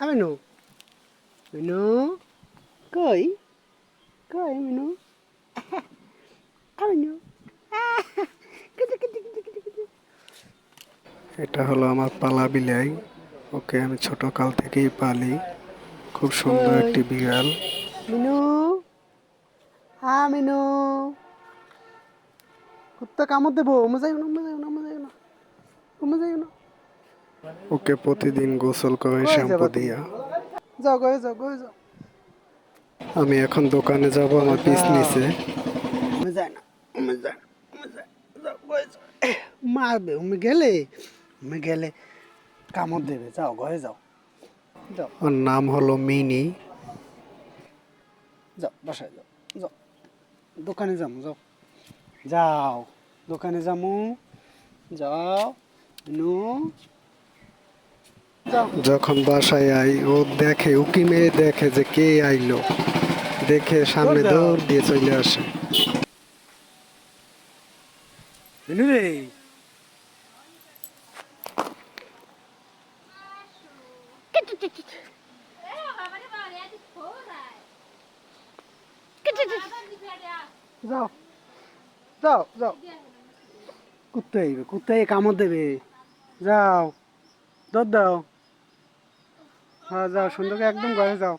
আমিনু মিনু কই কই মিনু আমিনু এটা হলো আমার পালা বিলাই। ওকে আমি ছোট কাল থেকেই পালি। খুব সুন্দর কই একটি বিড়াল। মিনু মিনু কুত্তা কামড় দেবো মজা না মজা না মজা না মজা না ওকে প্রতিদিন গোসল করে কই শ্যাম্পু যাবা তুমি দিয়া। যাও গয়ে যাও গয়ে যাও আমি এখন দোকানে যাব, আমার পিস যাও নিচে। মজা না মজা মজা যাও গয়ে যাও মারবে উমে গেলে কামড় দেবে যাও গয়ে যাও যাও ওর নাম হলো মিনি। যাও বাসায় যাও যাও দোকানে যাবো যাও যাও দোকানে যাবো যাও নু যাও যখন বাসায় আই ও দেখে, উকি মেরে দেখে যে কে আইলো, দেখে দৌড় সামনে দাও দৌড় দিয়ে চলে আসে। মিনু রে যাও যাও যাও কুত্তাই কামড় দেবে যাও দৌড় দাও হ্যাঁ যাও সুন্দর করে একদম ঘরে যাও